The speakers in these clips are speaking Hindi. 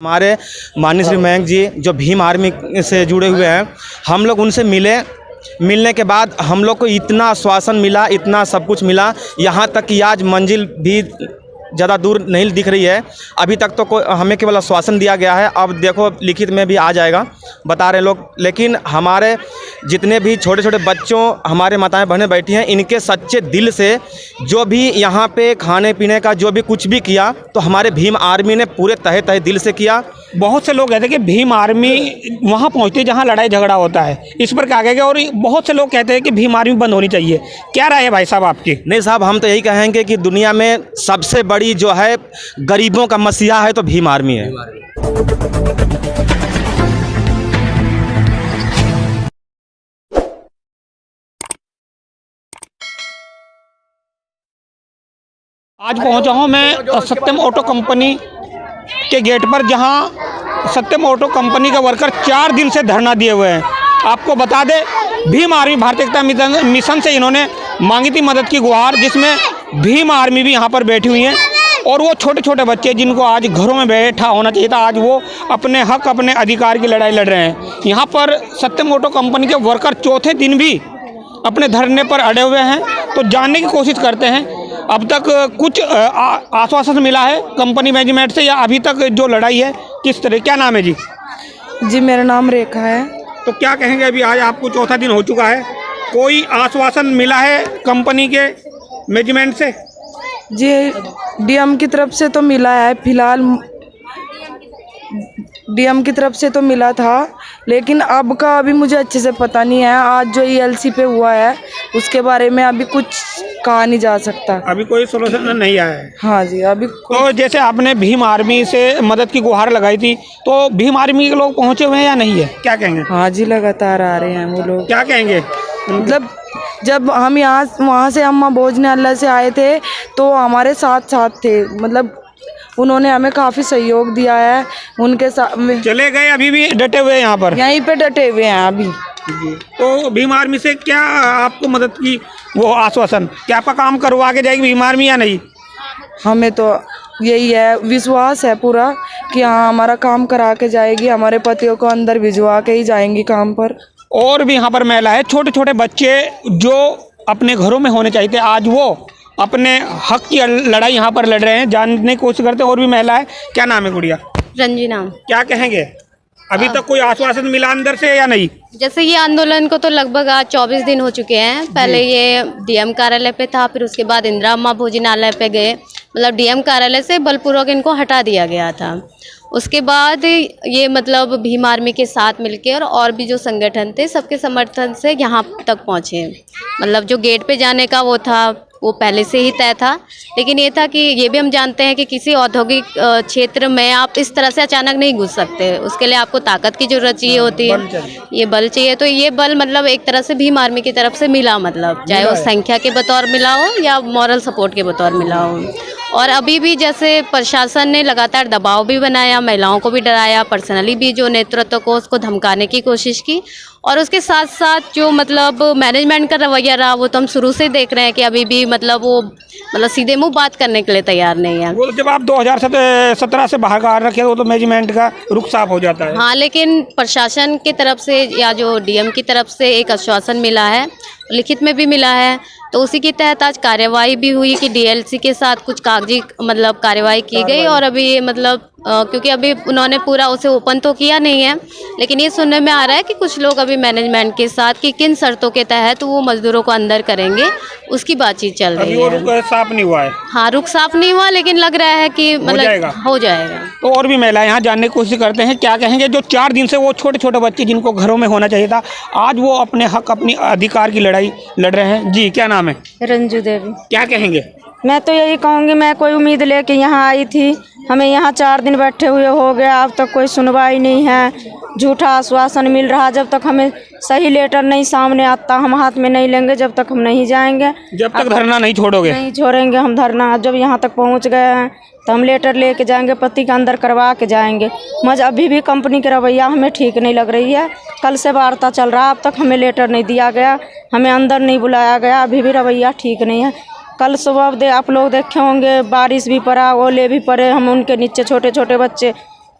हमारे माननीय श्री मयंक जी जो भीम आर्मी से जुड़े हुए हैं, हम लोग उनसे मिलने के बाद हम लोग को इतना आश्वासन मिला, इतना सब कुछ मिला, यहाँ तक कि आज मंजिल भी ज़्यादा दूर नहीं दिख रही है। अभी तक तो हमें केवल आश्वासन दिया गया है, अब देखो लिखित में भी आ जाएगा बता रहे लोग। लेकिन हमारे जितने भी छोटे छोटे बच्चों, हमारे माताएं बहनें बैठी हैं, इनके सच्चे दिल से जो भी यहाँ पे खाने पीने का जो भी कुछ भी किया, तो हमारे भीम आर्मी ने पूरे तहे दिल से किया। बहुत से लोग कहते हैं कि भीम आर्मी वहाँ पहुँचती है जहाँ लड़ाई झगड़ा होता है, इस पर क्या कहेंगे? और बहुत से लोग कहते हैं कि भीम आर्मी बंद होनी चाहिए, क्या राय है भाई साहब आपकी? नहीं साहब, हम तो यही कहेंगे कि दुनिया में सबसे बड़ी जो है गरीबों का मसीहा है तो भीम आर्मी है। आज पहुंचा हूं मैं सत्यम ऑटो कंपनी के गेट पर, जहां सत्यम ऑटो कंपनी के वर्कर 4 दिन से धरना दिए हुए हैं। आपको बता दें, भीम आर्मी भारतीय एकता मिशन से इन्होंने मांगी थी मदद की गुहार, जिसमें भीम आर्मी भी यहां पर बैठी हुई हैं। और वो छोटे छोटे बच्चे जिनको आज घरों में बैठा होना चाहिए था, आज वो अपने हक, अपने अधिकार की लड़ाई लड़ रहे हैं। यहाँ पर सत्यम ऑटो कंपनी के वर्कर चौथे दिन भी अपने धरने पर अड़े हुए हैं। तो जानने की कोशिश करते हैं, अब तक कुछ आश्वासन मिला है कंपनी मैनेजमेंट से, या अभी तक जो लड़ाई है किस तरह? क्या नाम है जी? जी मेरा नाम रेखा है। तो क्या कहेंगे, अभी आज आपको चौथा दिन हो चुका है, कोई आश्वासन मिला है कंपनी के मैनेजमेंट से? जी डीएम की तरफ से तो मिला है, फिलहाल डीएम की तरफ से तो मिला था, लेकिन अब का अभी मुझे अच्छे से पता नहीं है। आज जो ईएलसी पे हुआ है उसके बारे में अभी कुछ कहा नहीं जा सकता, अभी कोई सोल्यूशन नहीं आया है। हाँ जी, अभी तो जैसे आपने भीम आर्मी से मदद की गुहार लगाई थी, तो भीम आर्मी के लोग पहुंचे हुए हैं या नहीं है, क्या कहेंगे? हाँ जी, लगातार आ रहे हैं वो लोग। क्या कहेंगे? मतलब जब हम वहाँ से अम्मा भोजनालय से आए थे तो हमारे साथ थे, मतलब उन्होंने हमें काफ़ी सहयोग दिया है। उनके साथ चले गए, अभी भी डटे हुए हैं यहाँ पर, यहीं पे डटे हुए हैं अभी। तो भीम आर्मी से क्या आपको मदद की वो आश्वासन, क्या आपका काम करवा के जाएगी भीम आर्मी या नहीं? हमें तो यही है, विश्वास है पूरा कि हाँ हमारा काम करा के जाएगी, हमारे पतियों को अंदर भिजवा के ही जाएंगी काम पर। और भी यहाँ पर महिला है, छोटे छोटे बच्चे जो अपने घरों में होने चाहिए थे, आज वो अपने हक की लड़ाई यहाँ पर लड़ रहे हैं। जानने की कोशिश करते हैं, और भी महिला है। क्या नाम है गुड़िया? रंजीना। क्या कहेंगे, अभी तक कोई आश्वासन मिला अंदर से या नहीं? जैसे ये आंदोलन को तो लगभग आज 24 दिन हो चुके हैं। पहले ये डीएम कार्यालय पे था, फिर उसके बाद इंदिरा अम्मा भोजनालय पे गए, मतलब डीएम कार्यालय से बलपूर्वक इनको हटा दिया गया था। उसके बाद ये मतलब भीम आर्मी के साथ मिलकर और भी जो संगठन थे सबके समर्थन से यहाँ तक पहुँचे। मतलब जो गेट पे जाने का वो था वो पहले से ही तय था, लेकिन ये था कि ये भी हम जानते हैं कि किसी औद्योगिक क्षेत्र में आप इस तरह से अचानक नहीं घुस सकते, उसके लिए आपको ताकत की जरूरत चाहिए होती है, ये बल चाहिए। तो ये बल मतलब एक तरह से भीम आर्मी की तरफ से मिला, मतलब चाहे वो संख्या के बतौर मिला हो या मॉरल सपोर्ट के बतौर मिला हो। और अभी भी जैसे प्रशासन ने लगातार दबाव भी बनाया, महिलाओं को भी डराया, पर्सनली भी जो नेतृत्व को उसको धमकाने की कोशिश की, और उसके साथ साथ जो मतलब मैनेजमेंट का रवैया रहा वो तो हम शुरू से देख रहे हैं कि अभी भी मतलब वो मतलब सीधे मुंह बात करने के लिए तैयार नहीं है। वो जब आप 2017 से बाहर रखे हो तो मैनेजमेंट का रुख साफ हो जाता है। हाँ, लेकिन प्रशासन की तरफ से या जो डीएम की तरफ से एक आश्वासन मिला है, लिखित में भी मिला है, तो उसी के तहत आज कार्यवाही भी हुई कि डीएलसी के साथ कुछ कागजी मतलब कार्यवाही की गई। और अभी मतलब क्योंकि अभी उन्होंने पूरा उसे ओपन तो किया नहीं है, लेकिन ये सुनने में आ रहा है कि कुछ लोग अभी मैनेजमेंट के साथ कि किन शर्तों के तहत वो मजदूरों को अंदर करेंगे, उसकी बातचीत चल रही है। रुख साफ नहीं हुआ है। हाँ, रुख साफ नहीं हुआ, लेकिन लग रहा है कि मतलब हो जाएगा। तो और भी महिलाएं यहाँ जानने की कोशिश करते हैं, क्या कहेंगे जो 4 दिन से वो छोटे छोटे बच्चे जिनको घरों में होना चाहिए था, आज वो अपने हक, अपनी अधिकार की लड़ाई लड़ रहे हैं। जी क्या नाम है? रंजू देवी। क्या कहेंगे? मैं तो यही कहूँगी, मैं कोई उम्मीद लेके यहाँ आई थी, हमें यहाँ 4 दिन बैठे हुए हो गया, अब तक कोई सुनवाई नहीं है, झूठा आश्वासन मिल रहा। जब तक हमें सही लेटर नहीं सामने आता, हम हाथ में नहीं लेंगे, जब तक हम नहीं जाएंगे। जब तक धरना नहीं छोड़ोगे? नहीं छोड़ेंगे हम धरना। जब यहाँ तक पहुँच गए हैं तो हम लेटर लेके जाएंगे, पति के अंदर करवा के जाएंगे। मज अभी भी कंपनी की रवैया हमें ठीक नहीं लग रही है। कल से वार्ता चल रहा, अब तक हमें लेटर नहीं दिया गया, हमें अंदर नहीं बुलाया गया, अभी भी रवैया ठीक नहीं है। कल सुबह आप लोग देखे होंगे, बारिश भी पड़ा, ओले भी पड़े, हम उनके नीचे छोटे छोटे बच्चे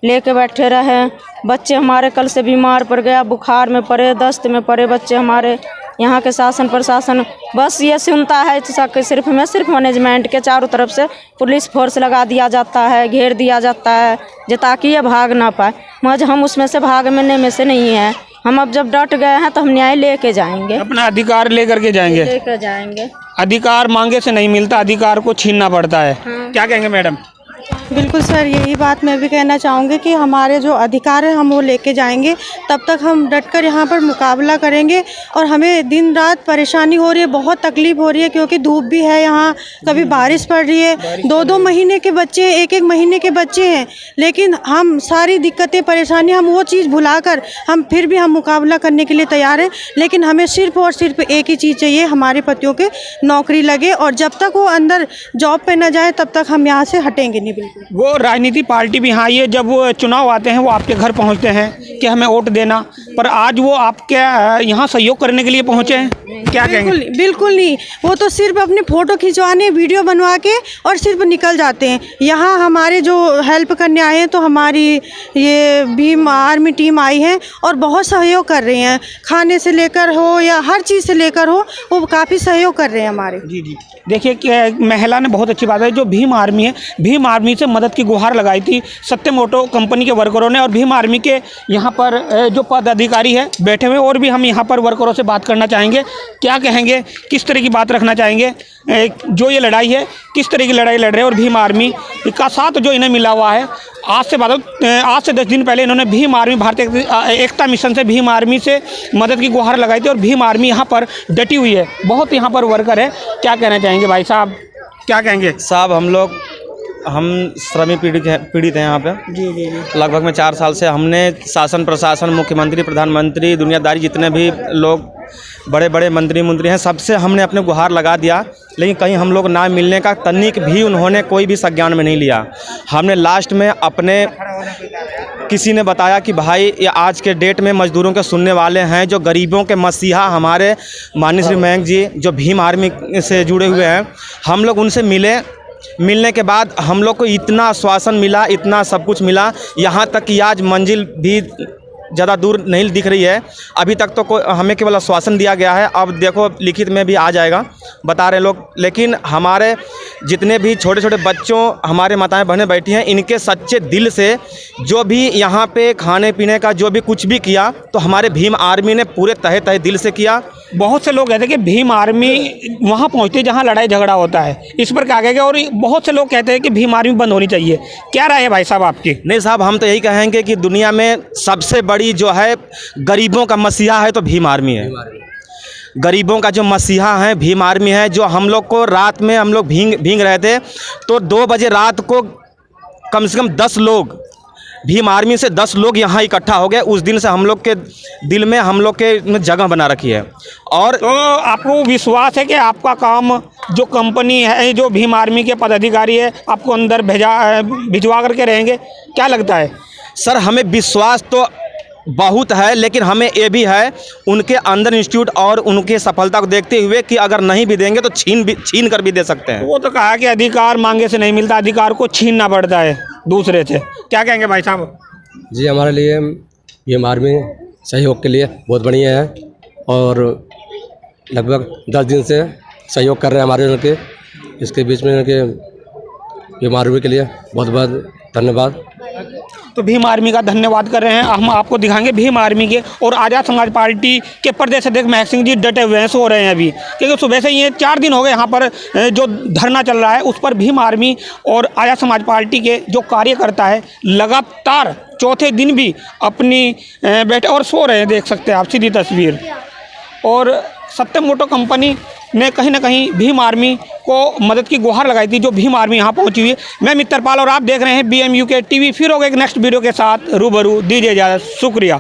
लेके बैठे रहे। बच्चे हमारे कल से बीमार पड़ गया, बुखार में पड़े, दस्त में पड़े बच्चे हमारे। यहाँ के शासन प्रशासन बस ये सुनता है सिर्फ मैनेजमेंट के चारों तरफ से पुलिस फोर्स लगा दिया जाता है, घेर दिया जाता है जो ताकि ये भाग ना पाए। मगर हम उसमें से भागने में से नहीं है। हम अब जब डट गए हैं तो हम न्याय लेके जाएंगे, अपना अधिकार लेकर के जाएंगे। लेकर जाएंगे। अधिकार मांगे से नहीं मिलता, अधिकार को छीनना पड़ता है। क्या कहेंगे मैडम? बिल्कुल सर, यही बात मैं भी कहना चाहूँगी कि हमारे जो अधिकार है हम वो लेके जाएंगे। तब तक हम डटकर यहाँ पर मुकाबला करेंगे। और हमें दिन रात परेशानी हो रही है, बहुत तकलीफ़ हो रही है, क्योंकि धूप भी है यहाँ, कभी बारिश पड़ रही है। 2-2 महीने के बच्चे, 1-1 महीने के बच्चे हैं, लेकिन हम सारी दिक्कतें परेशानी हम वो चीज़ भुलाकर हम फिर भी हम मुकाबला करने के लिए तैयार हैं। लेकिन हमें सिर्फ़ और सिर्फ एक ही चीज़ चाहिए, हमारे पतियों के नौकरी लगे। और जब तक वो अंदर जॉब पे न जाए तब तक हम यहाँ से हटेंगे नहीं। बिल्कुल वो राजनीति पार्टी भी आई है, जब वो चुनाव आते हैं वो आपके घर पहुंचते हैं कि हमें वोट देना, पर आज वो आपके यहाँ सहयोग करने के लिए पहुंचे हैं। क्या कहेंगे? बिल्कुल नहीं, वो तो सिर्फ अपने फ़ोटो खिंचवाने, वीडियो बनवा के और सिर्फ निकल जाते हैं। यहाँ हमारे जो हेल्प करने आए हैं तो हमारी ये भीम आर्मी टीम आई है और बहुत सहयोग कर रहे हैं, खाने से लेकर हो या हर चीज़ से लेकर हो, वो काफ़ी सहयोग कर रहे हैं हमारे। जी। देखिए कि महिला ने बहुत अच्छी बात है, जो भीम आर्मी है, भीम आर्मी से मदद की गुहार लगाई थी सत्यम ऑटो कंपनी के वर्करों ने। और भीम आर्मी के यहाँ पर जो पदाधिकारी है बैठे हुए, और भी हम यहाँ पर वर्करों से बात करना चाहेंगे। क्या कहेंगे, किस तरह की बात रखना चाहेंगे, जो ये लड़ाई है किस तरह की लड़ाई लड़ रहे हैं? और भीम आर्मी का साथ जो इन्हें मिला हुआ है, आज से 10 दिन पहले इन्होंने भीम आर्मी भारतीय एकता मिशन से भीम आर्मी से मदद की गुहार लगाई थी। और भीम आर्मी यहाँ पर डटी हुई है, बहुत यहाँ पर वर्कर है। क्या कहना चाहेंगे भाई साहब, क्या कहेंगे? साहब हम श्रमिक पीड़ित हैं यहाँ पे। जी। लगभग में 4 साल से हमने शासन प्रशासन, मुख्यमंत्री, प्रधानमंत्री, दुनियादारी जितने भी लोग बड़े बड़े मंत्री हैं, सबसे हमने अपने गुहार लगा दिया, लेकिन कहीं हम लोग ना मिलने का तनिक भी उन्होंने कोई भी संज्ञान में नहीं लिया। हमने लास्ट में अपने किसी ने बताया कि भाई ये आज के डेट में मजदूरों के सुनने वाले हैं, जो गरीबों के मसीहा हमारे माननीय श्री मयंक जी जो भीम आर्मी से जुड़े हुए हैं, हम लोग उनसे मिलने के बाद हम लोग को इतना आश्वासन मिला, इतना सब कुछ मिला, यहाँ तक कि आज मंजिल भी ज़्यादा दूर नहीं दिख रही है। अभी तक तो हमें केवल आश्वासन दिया गया है, अब देखो लिखित में भी आ जाएगा, बता रहे लोग। लेकिन हमारे जितने भी छोटे छोटे बच्चों, हमारे माताएं बहनें बैठी हैं, इनके सच्चे दिल से जो भी यहाँ पे खाने पीने का जो भी कुछ भी किया, तो हमारे भीम आर्मी ने पूरे तहे दिल से किया। बहुत से लोग कहते हैं कि भीम आर्मी वहाँ पहुँचती है जहाँ लड़ाई झगड़ा होता है, इस पर क्या कहेंगे? और बहुत से लोग कहते हैं कि भीम आर्मी बंद होनी चाहिए। क्या राय है भाई साहब आपकी? नहीं साहब, हम तो यही कहेंगे कि दुनिया में सबसे बड़ी जो है गरीबों का मसीहा है तो भीम आर्मी है। गरीबों का जो मसीहा है भीम आर्मी है। जो हम लोग को रात में हम लोग भींग रहे थे, तो 2 बजे रात को कम से कम 10 लोग भीम आर्मी से 10 लोग यहाँ इकट्ठा हो गए। उस दिन से हम लोग के दिल में हम लोग के जगह बना रखी है। और तो आपको विश्वास है कि आपका काम जो कंपनी है, जो भीम आर्मी के पदाधिकारी है, आपको अंदर भिजवा करके रहेंगे? क्या लगता है सर? हमें विश्वास तो बहुत है, लेकिन हमें ये भी है उनके अंदर इंस्टीट्यूट और उनके सफलता को देखते हुए कि अगर नहीं भी देंगे तो छीन कर भी दे सकते हैं। वो तो कहा कि अधिकार मांगे से नहीं मिलता, अधिकार को छीनना पड़ता है दूसरे से। क्या कहेंगे भाई साहब? जी, हमारे लिए भीम आर्मी सहयोग के लिए बहुत बढ़िया है और लगभग 10 दिन से सहयोग कर रहे हैं हमारे उनके। इसके बीच में उनके भीम आर्मी के लिए बहुत बहुत धन्यवाद। तो भीम आर्मी का धन्यवाद कर रहे हैं। हम आपको दिखाएंगे भीम आर्मी के और आज़ाद समाज पार्टी के प्रदेश अध्यक्ष महक सिंह जी डटे हुए हैं, सो रहे हैं अभी, क्योंकि सुबह से ये 4 दिन हो गए यहाँ पर जो धरना चल रहा है, उस पर भीम आर्मी और आज़ाद समाज पार्टी के जो कार्यकर्ता है लगातार चौथे दिन भी अपनी बैठे और सो रहे हैं। देख सकते हैं आप सीधी तस्वीर। और सत्यम ऑटो कंपनी ने कहीं ना कहीं भीम आर्मी को मदद की गुहार लगाई थी, जो भीम आर्मी यहाँ पहुँची हुई है। मैं मित्रपाल और आप देख रहे हैं BMUK TV। फिर होगा एक नेक्स्ट वीडियो के साथ रूबरू। दीजिए इजाज़त, शुक्रिया।